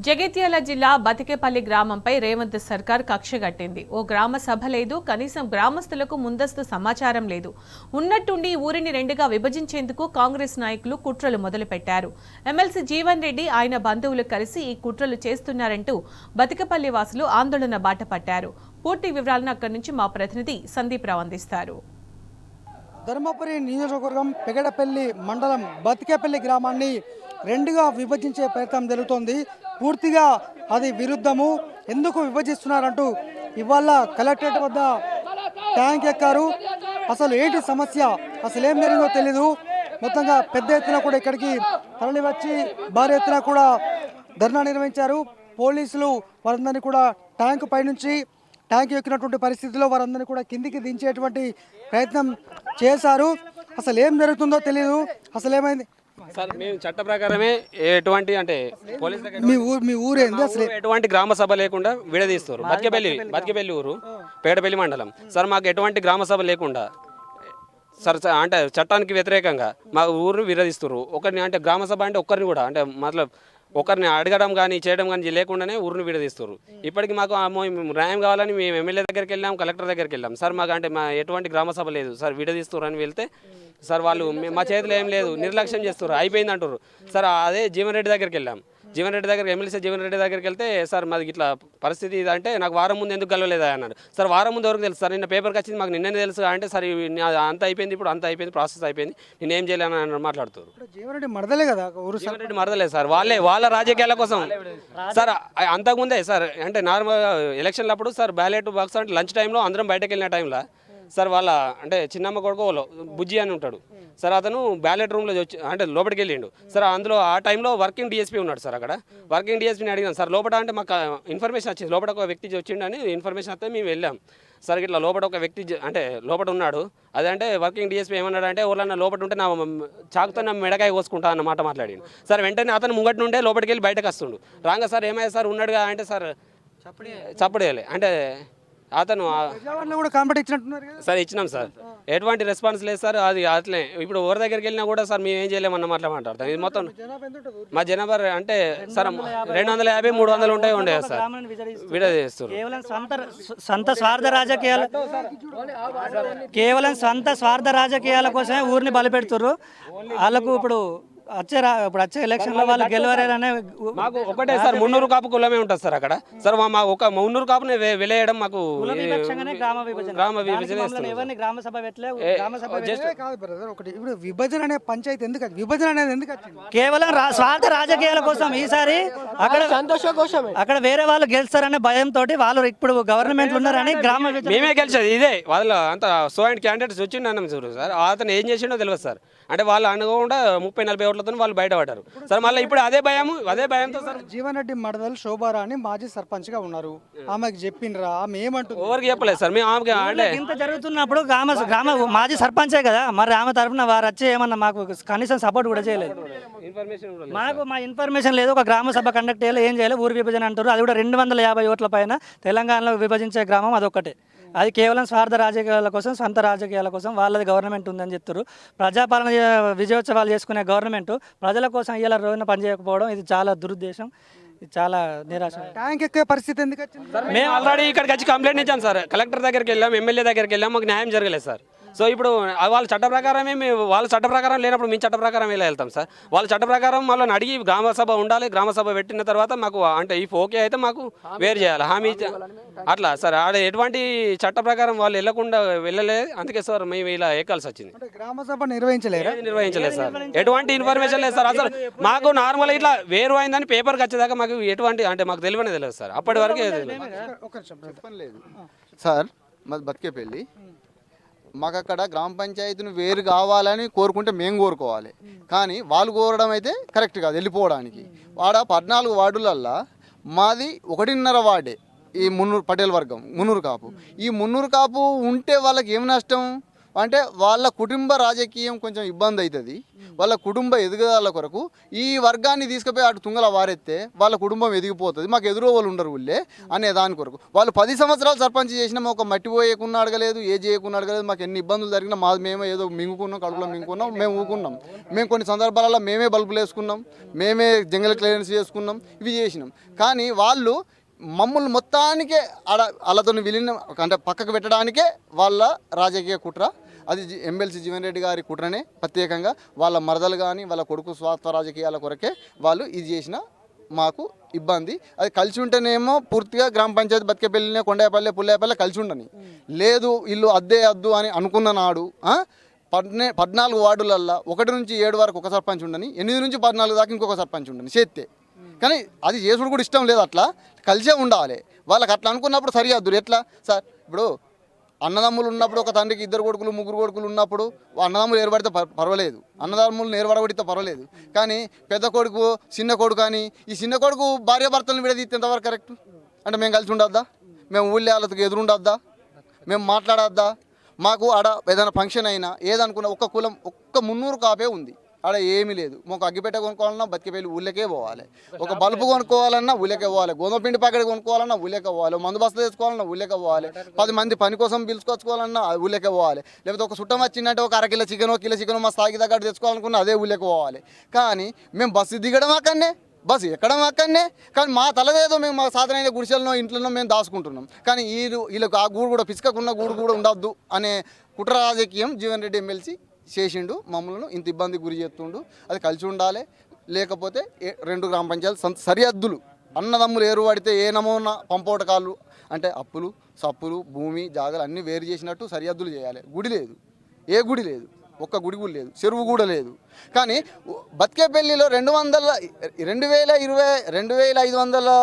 జగిత్యాల జిల్లా బతికేపల్లి గ్రామంపై రేవంత్ సర్కార్ కక్షగట్టింది. ఓ గ్రామ సభ లేదు, కనీసం గ్రామస్తులకు ముందస్తు సమాచారం లేదు. ఉన్నట్టుండి ఊరిని రెండుగా విభజించేందుకు కాంగ్రెస్ నాయకులు కుట్రలు మొదలుపెట్టారు. ఎమ్మెల్సీ జీవన్ రెడ్డి ఆయన బంధువులు కలిసి ఈ కుట్రలు చేస్తున్నారంటూ బతికేపల్లి వాసులు ఆందోళన బాట పట్టారు. పూర్తి వివరాలను అక్కడి నుంచి మా ప్రతినిధి సందీప్ రావు అందిస్తారు. ధర్మపురి నియోజకవర్గం పెగడపల్లి మండలం బతికేపల్లి గ్రామాన్ని రెండుగా విభజించే ప్రయత్నం జరుగుతోంది. పూర్తిగా అది విరుద్ధము. ఎందుకు విభజిస్తున్నారంటూ ఇవాళ కలెక్టరేట్ వద్ద ట్యాంక్ ఎక్కారు. అసలు ఏంటి సమస్య, అసలు ఏం జరిగిందో తెలీదు. మొత్తంగా పెద్ద ఎత్తున కూడా ఇక్కడికి తరలి వచ్చి భారీ ఎత్తున కూడా ధర్నా నిర్వహించారు. పోలీసులు వారందరినీ కూడా ట్యాంక్ పైనుంచి ట్యాంక్ ఎక్కినటువంటి పరిస్థితిలో వారందరినీ కూడా కిందికి దించేటువంటి ప్రయత్నం చేశారు. అసలు ఏం జరుగుతుందో తెలియదు. అసలు ఏమైంది సార్? మేము చట్ట ప్రకారమే ఎటువంటి అంటే పోలీస్ మీ ఊరేంది అసలు ఎటువంటి గ్రామ సభ లేకుండా విడదీస్తారు. బతికేపల్లి ఊరు పేడపల్లి మండలం సార్. మాకు ఎటువంటి గ్రామ సభ లేకుండా సార్ అంటే చట్టానికి వ్యతిరేకంగా మా ఊరిని విడదీస్తారు. ఒకరిని అంటే గ్రామ సభ అంటే ఒక్కరిని కూడా అంటే మతలబ్ ఒకరిని అడగడం కానీ చేయడం కానీ లేకుండానే ఊరిని విడదీస్తారు. ఇప్పటికి మాకు న్యాయం కావాలని మేము ఎమ్మెల్యే దగ్గరికి వెళ్ళాం, కలెక్టర్ దగ్గరికి వెళ్ళాం. సార్ మాకు అంటే మా ఎటువంటి గ్రామ సభ లేదు సార్, విడదీస్తారు అని వెళ్తే సార్ వాళ్ళు మా చేతిలో ఏం లేదు, నిర్లక్ష్యం చేస్తారు, అయిపోయింది అంటారు. సార్ అదే జీవన్ రెడ్డి దగ్గరికి వెళ్ళాం. జీవన్ రెడ్డి దగ్గరికి ఎమ్మెల్సీ జీవన్ రెడ్డి దగ్గరికి వెళ్తే సార్ మాది ఇట్లా పరిస్థితి ఇది అంటే నాకు వారం ముందు ఎందుకు కలవలేదా అన్నాడు. సార్ వారం ముందు ఎవరికి తెలుసు సార్, నిన్న పేపర్కి వచ్చింది మాకు నిన్ననే తెలుసు అంటే సార్ అంత అయిపోయింది, ఇప్పుడు అంత అయిపోయింది, ప్రాసెస్ అయిపోయింది, నేను ఏం చేయలేని మాట్లాడుతారు. జీవన్ రెడ్డి మరదలే కదా ఊరు. జీవన్ రెడ్డి మరదలే సార్, వాళ్ళ రాజకీయాల కోసం సార్. అంతకుముందే సార్ అంటే నార్మల్ ఎలక్షన్లప్పుడు సార్ బ్యాలెట్ బాక్స్ అంటే లంచ్ టైంలో అందరం బయటకు వెళ్ళిన టైంలో సార్ వాళ్ళ అంటే చిన్నమ్మ కొడుకు బుజ్జి అని ఉంటాడు సార్, అతను బ్యాలెట్ రూమ్లో వచ్చి అంటే లోపలికి వెళ్ళిండు సార్. అందులో ఆ టైంలో వర్కింగ్ డిఎస్పీ ఉన్నాడు సార్. అక్కడ వర్కింగ్ డిఎస్పీని అడిగాను సార్, లోపల అంటే మాకు ఇన్ఫర్మేషన్ వచ్చింది, లోపల ఒక వ్యక్తి వచ్చిండని ఇన్ఫర్మేషన్ వస్తే మేము వెళ్ళాం సార్. ఇట్లా లోపల ఒక వ్యక్తి అంటే లోపల ఉన్నాడు. అదంటే వర్కింగ్ డిఎస్పీ ఏమన్నాడు అంటే ఎవరన్నా లోపల ఉంటే నా చాకుతో నా మెడకాయ కోసుకుంటా అన్నమాట మాట్లాడిండు సార్. వెంటనే అతను ముంగటి నుండే లోపలికి వెళ్ళి బయటకు వస్తుండు. రాగా సార్ ఏమయ్యా సార్ ఉన్నాడుగా అంటే సార్ చప్పుడేయాలి అంటే అతను కూడా కాంపిటీ ఇచ్చినట్టున్నారు సార్. ఇచ్చినాం సార్, ఎటువంటి రెస్పాన్స్ లేదు సార్. అది అట్లే ఇప్పుడు ఎవరి దగ్గరికి వెళ్ళినా కూడా సార్ మేము ఏం చేయలేమన్న మాట్లాడతాం. ఇది మొత్తం మా జనాభా అంటే సార్ 250, 300 ఉంటాయి ఉండే సార్, విడదీస్తారు. కేవలం సొంత స్వార్థ రాజకీయాల కోసమే ఊరిని బలిపెడుతున్నారు. వాళ్ళకు ఇప్పుడు వచ్చే ఎలక్షన్లో వాళ్ళు గెలవరేనే. మాకు ఒకటే సార్, మున్నూరు కాపు కులమే ఉంటుంది సార్ అక్కడ సార్. మా ఒక మున్నూరు కాపుని వెలేయడం మాకు గ్రామ విభజన. గ్రామ సభ ఒకటి ఇప్పుడు విభజన అనే పంచాయతీ ఎందుకు, విభజన అనేది ఎందుకు వచ్చింది? కేవలం స్వార్థ రాజకీయాల కోసం. ఈసారి అక్కడ సంతోషం కోసం అక్కడ వేరే వాళ్ళు గెలుస్తారనే భయంతో వాళ్ళు ఇప్పుడు గవర్నమెంట్ ఉన్నారని గ్రామ మేమే గెలిచేది ఇదే. వాళ్ళ అంత సో అండ్ క్యాండిడేట్స్ వచ్చిండు అన్నాం చూడు సార్. అతను ఏం చేసిండో తెలియదు సార్. అంటే వాళ్ళు అనుకోకుండా 30-40 ఓట్లతో వాళ్ళు బయటపడ్డారు సార్. మళ్ళీ ఇప్పుడు అదే భయంతో సార్. జీవన్ రెడ్డి మడదలు శోభారా అని మాజీ సర్పంచ్ గా ఉన్నారు, ఆమెకు చెప్పిండ్రా? ఆమె ఏమంటుంది? ఎవరికి చెప్పలేదు సార్ మేము. ఆమె అంటే ఇంత జరుగుతున్నప్పుడు గ్రామ మాజీ సర్పంచే కదా, మరి ఆమె తరఫున వారు వచ్చి ఏమన్నా మాకు కనీసం సపోర్ట్ కూడా చేయలేదు. మా ఇన్ఫర్మేషన్ లేదు. ఒక గ్రామ సభ కండక్ట్ చేయాలి, ఏం చేయాలి, ఊరు విభజన అంటారు. అది కూడా 250 ఓట్ల పైన తెలంగాణలో విభజించే గ్రామం అదొక్కటే. అది కేవలం స్వార్థ రాజకీయాల కోసం, సొంత రాజకీయాల కోసం వాళ్ళది గవర్నమెంట్ ఉందని చెప్తారు. ప్రజాపాలన విజయోత్సవాలు చేసుకునే గవర్నమెంట్ ప్రజల కోసం ఇలా రోజున పనిచేయకపోవడం ఇది చాలా దురుద్దేశం, ఇది చాలా నిరాశ. ట్యాంక్ ఎక్కే పరిస్థితి ఎందుకు వచ్చింది? మేము ఆల్రెడీ ఇక్కడికి వచ్చి కంప్లైంట్ ఇచ్చాం సార్. కలెక్టర్ దగ్గరికి వెళ్ళాం, ఎమ్మెల్యే దగ్గరికి వెళ్ళాం, మాకు న్యాయం జరగలేదు సార్. సో ఇప్పుడు వాళ్ళ చట్ట ప్రకారమే వాళ్ళ చట్ట ప్రకారం లేనప్పుడు మేము చట్ట ప్రకారం ఎలా వెళ్తాం సార్? వాళ్ళ చట్ట ప్రకారం వాళ్ళని అడిగి గ్రామ సభ ఉండాలి, గ్రామ సభ పెట్టిన తర్వాత మాకు అంటే ఇఫ్ ఓకే అయితే మాకు వేరు చేయాలి, హామీ అట్లా సార్. ఆడ ఎటువంటి చట్ట ప్రకారం వాళ్ళు వెళ్ళలేదు. అందుకే సార్ మేము ఇలా ఎక్కాల్సి వచ్చింది. గ్రామ సభ నిర్వహించలేదు సార్. ఎటువంటి ఇన్ఫర్మేషన్ లేదు సార్. అసలు మాకు నార్మల్ ఇట్లా వేరు అయిందని పేపర్కి వచ్చేదాకా మాకు ఎటువంటి అంటే మాకు తెలియదు సార్. అప్పటి వరకు లేదు సార్. మాది బతికేపల్లి. మాకు అక్కడ గ్రామ పంచాయతీని వేరు కావాలని కోరుకుంటే మేము కోరుకోవాలి, కానీ వాళ్ళు కోరడం అయితే కరెక్ట్ కాదు. వెళ్ళిపోవడానికి వాడ 14 వార్డులల్లో మాది 1.5 వార్డే ఈ మున్నూరు పటేల్ వర్గం, మున్నూరు కాపు. ఈ మున్నూరు కాపు ఉంటే వాళ్ళకి ఏం నష్టం? అంటే వాళ్ళ కుటుంబ రాజకీయం కొంచెం ఇబ్బంది అవుతుంది. వాళ్ళ కుటుంబ ఎదుగుదల కొరకు ఈ వర్గాన్ని తీసుకుపోయి అటు తుంగల వారెత్తే వాళ్ళ కుటుంబం ఎదిగిపోతుంది, మాకు ఎదురు వాళ్ళు ఉండరు ఊళ్ళే అనే దాని కొరకు. వాళ్ళు 10 సంవత్సరాలు సర్పంచ్ చేసినా ఒక మట్టి పోయకుండా అడగలేదు, ఏ చేయకుండా అడగలేదు. మాకు ఎన్ని ఇబ్బందులు జరిగినా మేమే ఏదో మింగుకున్నాం, కడుపులో మింగుకున్నాం, మేము ఊకున్నాం. మేము కొన్ని సందర్భాలలో మేమే బల్బులు వేసుకున్నాం, మేమే జంగల్ క్లియరెన్స్ చేసుకున్నాం, ఇవి చేసినాం. కానీ వాళ్ళు మమ్మల్ని మొత్తానికే వాళ్ళతో విలీనం అంటే పక్కకు పెట్టడానికే వాళ్ళ రాజకీయ కుట్ర. అది ఎమ్మెల్సీ జీవన్ రెడ్డి గారి కుట్రనే. ప్రత్యేకంగా వాళ్ళ మరదలు కానీ వాళ్ళ కొడుకు స్వార్థ రాజకీయాల కొరకే వాళ్ళు ఇది చేసిన మాకు ఇబ్బంది. అది కలిసి ఉంటేనేమో పూర్తిగా గ్రామ పంచాయతీ బతికేపల్లినే, కొండాపల్లె, పుల్లేపల్లె కలిసి ఉండని. లేదు ఇల్లు అద్దు అని అనుకున్న నాడు 14 వార్డులల్లో 1 నుంచి 7 వరకు ఒక సర్పంచ్ ఉండని, 8 నుంచి 14 దాకా ఇంకొక సర్పంచ్ ఉండని చేస్తే. కానీ అది చేసుడు కూడా ఇష్టం లేదు. అట్లా కలిసే ఉండాలి. వాళ్ళకి అట్లా అనుకున్నప్పుడు సరిహద్దులు ఎట్లా సార్? ఇప్పుడు అన్నదమ్ములు ఉన్నప్పుడు ఒక తండ్రికి 2 కొడుకులు 3 కొడుకులు ఉన్నప్పుడు అన్నదమ్ములు ఏర్పడితే పర్వాలేదు, అన్నదమ్ములు ఏర్పడబడితే పర్వాలేదు. కానీ పెద్ద కొడుకు చిన్న కొడుకు అని ఈ చిన్న కొడుకు భార్యాభర్తలను విడదీస్తే ఎంతవరకు కరెక్ట్? అంటే మేము కలిసి ఉండొద్దా? మేము ఊళ్ళో వాళ్ళకి ఎదురుండొద్దా? మేము మాట్లాడొద్దా? మాకు ఆడ ఏదైనా ఫంక్షన్ అయినా ఏదనుకున్నా ఒక్క కులం ఒక్క 300 కాపే ఉంది. ఆడ ఏమీ లేదు. మాకు అగ్గిపెట్ట కొనుక్కోవాలన్నా బతికిపల్లి ఊళ్ళకే పోవాలి, ఒక బల్బు కొనుక్కోవాలన్నా ఊళ్ళకే పోవాలి, గోధుమ పిండి ప్యాకెట్ కొనుక్కోవాలన్నా ఊళ్ళకే పోవాలి, మందు బస్తా తెచ్చుకోవాలన్నా ఊళ్ళకే పోవాలి, 10 మంది పని కోసం పిలుచుకొచ్చుకోవాలన్నా ఊళ్ళకే పోవాలి. లేకపోతే ఒక చుట్టం వచ్చిందంటే ఒక అర కిలో చికెన్ మా స్థాయికి దగ్గర తెచ్చుకోవాలనుకున్నా అదే ఊళ్ళకే పోవాలి. కానీ మేము బస్సు దిగడం అక్కడనే, బస్సు ఎక్కడం అక్కడనే. కానీ మా తలదేదో మేము మా సాధనైన గుడిసెలనో ఇంట్లోనో మేము దాచుకుంటున్నాం. కానీ వీళ్ళకి ఆ గూడు కూడా పిచ్చుకకున్న గూడు కూడా ఉండొద్దు అనే కుట్ర రాజకీయం జీవన్ రెడ్డి ఎమ్మెల్సీ చేసిండు. మమ్మల్ని ఇంత ఇబ్బంది గురి చేస్తుండు. అది కలిసి ఉండాలి. లేకపోతే 2 గ్రామ పంచాయతీలు సరిహద్దులు అన్నదమ్ములు ఏరువాడితే ఏ నమూనా పంపోటకాలు అంటే అప్పులు సప్పులు భూమి జాగాలు అన్నీ వేరు చేసినట్టు సరిహద్దులు చేయాలి. గుడి లేదు, ఏ గుడి లేదు, ఒక్క గుడి కూడా లేదు, చెరువు కూడా లేదు. కానీ బతికేపల్లిలో 2500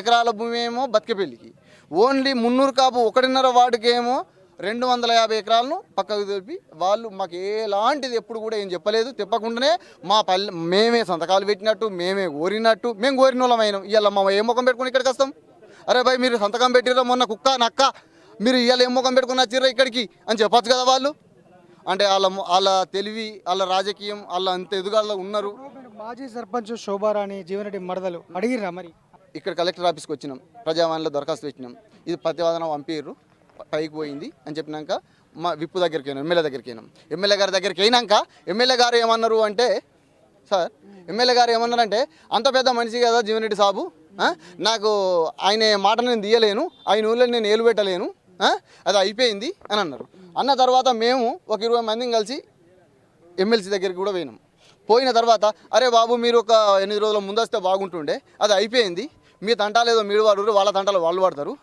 ఎకరాల భూమి ఏమో బతికేపల్లికి, ఓన్లీ 300 కాపు 1.5 వార్డుకేమో 250 ఎకరాలను పక్కకు తెలిపి వాళ్ళు మాకు ఎలాంటిది ఎప్పుడు కూడా ఏం చెప్పలేదు. చెప్పకుండానే మా మేమే సంతకాలు పెట్టినట్టు, మేమే కోరినట్టు, మేము కోరిన వాళ్ళమైనాం. ఇవాళ మా ఏ ముఖం పెట్టుకుని ఇక్కడికి వస్తాం? అరే భయ్ మీరు సంతకం పెట్టిర్రా మొన్న కుక్క నక్క, మీరు ఇవాళ ఏ ముఖం పెట్టుకుని వచ్చిర్రా ఇక్కడికి అని చెప్పచ్చు కదా వాళ్ళు. అంటే వాళ్ళ తెలివి, వాళ్ళ రాజకీయం, వాళ్ళ అంత ఎదుగాళ్ళ ఉన్నారు. మాజీ సర్పంచ్ శోభారాణి జీవన్ రెడ్డి మరదలు అడిగిర్రా మరి? ఇక్కడ కలెక్టర్ ఆఫీస్కి వచ్చినాం, ప్రజావాణిలో దరఖాస్తు పెట్టినాం. ఇది ప్రతివాదన పంపిర్రు, పైకి పోయింది అని చెప్పినాక మా విప్పు దగ్గరికి అయినాం, ఎమ్మెల్యే దగ్గరికి అయినాం. ఎమ్మెల్యే గారి దగ్గరికి అయినాక ఎమ్మెల్యే గారు ఏమన్నారు అంటే, సార్ ఎమ్మెల్యే గారు ఏమన్నారంటే, అంత పెద్ద మనిషి కదా జీవన్ రెడ్డి సాబు, నాకు ఆయన మాట నేను తీయలేను, ఆయన ఊళ్ళో నేను ఏలు పెట్టలేను, అది అయిపోయింది అని అన్నారు. అన్న తర్వాత మేము ఒక 20 మందిని కలిసి ఎమ్మెల్సీ దగ్గరికి కూడా పోయినాం. పోయిన తర్వాత అరే బాబు మీరు ఒక 8 రోజుల ముందు వస్తే బాగుంటుండే, అది అయిపోయింది, మీ తంటాలు ఏదో మీరు వాడు, వాళ్ళ తంటాలు వాళ్ళు వాడతారు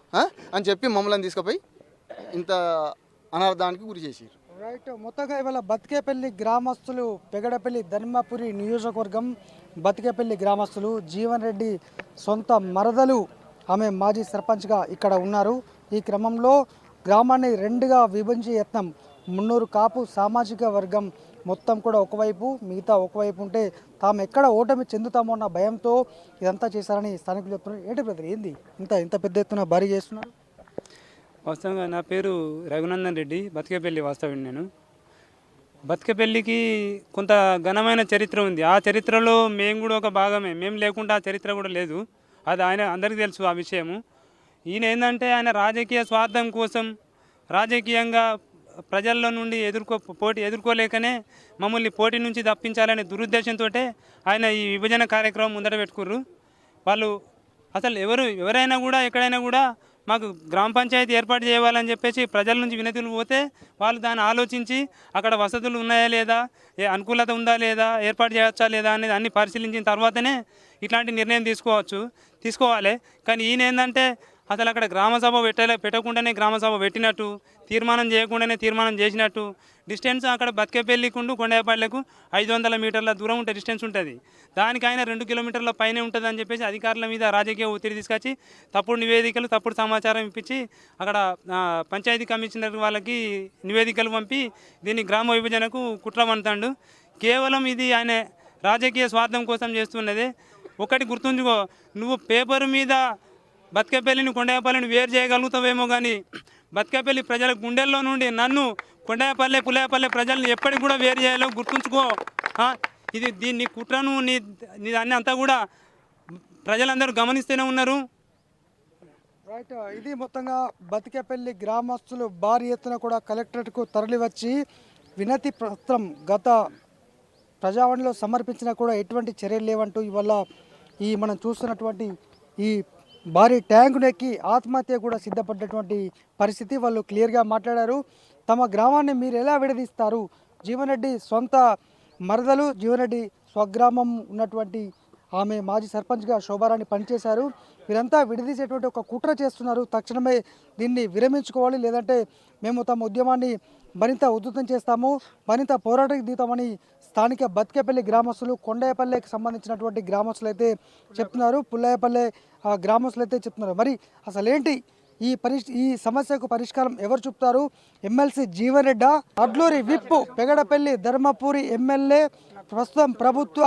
అని చెప్పి మమ్మల్ని తీసుకుపోయి ఇంత అనర్థానికి గురి చేసారు. రైట్. మొత్తంగా ఇవాళ బతికేపల్లి గ్రామస్తులు, పెగడపల్లి ధర్మపురి నియోజకవర్గం బతికేపల్లి గ్రామస్తులు జీవన్ రెడ్డి సొంత మరదలు, ఆమె మాజీ సర్పంచ్గా ఇక్కడ ఉన్నారు. ఈ క్రమంలో గ్రామాన్ని 2గా విభజించే యత్నం, 300 కాపు సామాజిక వర్గం మొత్తం కూడా ఒకవైపు, మిగతా ఒకవైపు ఉంటే తాము ఎక్కడ ఓటమి చెందుతామో అన్న భయంతో ఇదంతా చేశారని స్థానికులు చెప్తున్నారు. ఏంటి బ్రదర్, ఏంది ఇంత పెద్ద ఎత్తున భారీ చేస్తున్నారు? వాస్తవంగా నా పేరు రఘునందన్ రెడ్డి, బతికేపల్లి వాస్తవ్యం. నేను బతికేపల్లికి కొంత ఘనమైన చరిత్ర ఉంది. ఆ చరిత్రలో మేము కూడా ఒక భాగమే. మేము లేకుండా ఆ చరిత్ర కూడా లేదు. అది అందరికీ తెలుసు ఆ విషయము. ఈయన ఏంటంటే ఆయన రాజకీయ స్వార్థం కోసం, రాజకీయంగా ప్రజల్లో నుండి ఎదుర్కోలేకనే మమ్మల్ని పోటీ నుంచి తప్పించాలనే దురుద్దేశంతో ఆయన ఈ విభజన కార్యక్రమం ముందట పెట్టుకుర్రు. వాళ్ళు అసలు ఎవరైనా కూడా ఎక్కడైనా కూడా మాకు గ్రామ పంచాయతీ ఏర్పాటు చేయాలని చెప్పేసి ప్రజల నుంచి వినతులు పోతే వాళ్ళు దాన్ని ఆలోచించి అక్కడ వసతులు ఉన్నాయా లేదా, అనుకూలత ఉందా లేదా, ఏర్పాటు చేయవచ్చా లేదా అనేది అన్ని పరిశీలించిన తర్వాతనే ఇట్లాంటి నిర్ణయం తీసుకోవాలి. కానీ ఈయన ఏంటంటే అసలు అక్కడ గ్రామసభ పెట్టకుండానే గ్రామసభ పెట్టినట్టు, తీర్మానం చేయకుండానే తీర్మానం చేసినట్టు, డిస్టెన్స్ అక్కడ బతికేపల్లికుండు కొండేపల్లెకు 500 మీటర్ల దూరం ఉంటే డిస్టెన్స్ ఉంటుంది. దానికి ఆయన 2 కిలోమీటర్ల పైనే ఉంటుంది అని చెప్పేసి అధికారుల మీద రాజకీయ ఒత్తిడి తీసుకొచ్చి తప్పుడు నివేదికలు, తప్పుడు సమాచారం ఇప్పించి అక్కడ పంచాయతీ కమిషనర్ వాళ్ళకి నివేదికలు పంపి దీన్ని గ్రామ విభజనకు కుట్ర పంతాడు. కేవలం ఇది ఆయన రాజకీయ స్వార్థం కోసం చేస్తున్నదే. ఒకటి గుర్తుంచుకో, నువ్వు పేపర్ మీద బతికేపల్లిని కొండేపల్లిని వేరు చేయగలుగుతావేమో కానీ బతికేపల్లి ప్రజల గుండెల్లో నుండి నన్ను కొండాయపల్లె పులాయపల్లె ప్రజల్ని ఎప్పటికి కూడా వేరు చేయాలో గుర్తుంచుకో. ఇది దీన్ని కుట్రను నీ దాన్ని అంతా కూడా ప్రజలందరూ గమనిస్తూనే ఉన్నారు. రైట్, ఇది మొత్తంగా బతికేపల్లి గ్రామస్తులు భారీ ఎత్తున కూడా కలెక్టరేట్కు తరలివచ్చి వినతి పత్రం గత ప్రజావాణిలో సమర్పించినా కూడా ఎటువంటి చర్యలు లేవంటూ ఇవాళ మనం చూస్తున్నటువంటి ఈ భారీ ట్యాంకును ఎక్కి ఆత్మహత్య కూడా సిద్ధపడ్డటువంటి పరిస్థితి. వాళ్ళు క్లియర్గా మాట్లాడారు. తమ గ్రామాన్ని మీరు ఎలా విడదీస్తారు? జీవన్ రెడ్డి సొంత మరదలు, జీవన్ రెడ్డి స్వగ్రామం ఉన్నటువంటి ఆమె మాజీ సర్పంచ్గా శోభారాణి పనిచేశారు. వీరంతా విడదీసేటువంటి ఒక కుట్ర చేస్తున్నారు. తక్షణమే దీన్ని విరమించుకోవాలి, లేదంటే మేము తమ ఉద్యమాన్ని మరింత ఉధృతం చేస్తాము, మరింత పోరాటానికి దిగుతామని స్థానిక బతికేపల్లి గ్రామస్తులు, కొండాయపల్లెకి సంబంధించినటువంటి గ్రామస్తులు అయితే చెప్తున్నారు. పుల్లాయపల్లె గ్రామస్తులు అయితే చెప్తున్నారు. మరి అసలేంటి ఈ సమస్యకు పరిష్కారం ఎవరు చూపుతారు? ఎమ్మెల్సీ జీవన్ రెడ్డి, అడ్లూరి విప్పు పెగడపల్లి ధర్మపురి ఎమ్మెల్యే, ప్రస్తుతం ప్రభుత్వ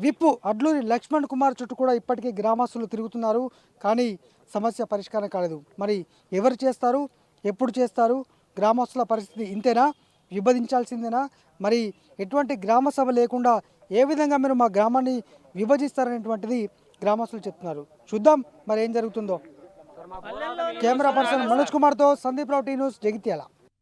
విప్పు అడ్లూరి లక్ష్మణ్ కుమార్ చుట్టూ కూడా ఇప్పటికీ గ్రామస్తులు తిరుగుతున్నారు. కానీ సమస్య పరిష్కారం కాలేదు. మరి ఎవరు చేస్తారు, ఎప్పుడు చేస్తారు? గ్రామస్తుల పరిస్థితి ఇంతేనా? విభజించాల్సిందేనా? మరి ఎటువంటి గ్రామ సభ లేకుండా ఏ విధంగా మీరు మా గ్రామాన్ని విభజిస్తారనేటువంటిది గ్రామస్తులు చెప్తున్నారు. చూద్దాం మరి ఏం జరుగుతుందో. కెమెరా పర్సన్ మనోజ్ కుమార్తో సందీప్ రావు, టీ న్యూస్, జగిత్యాల.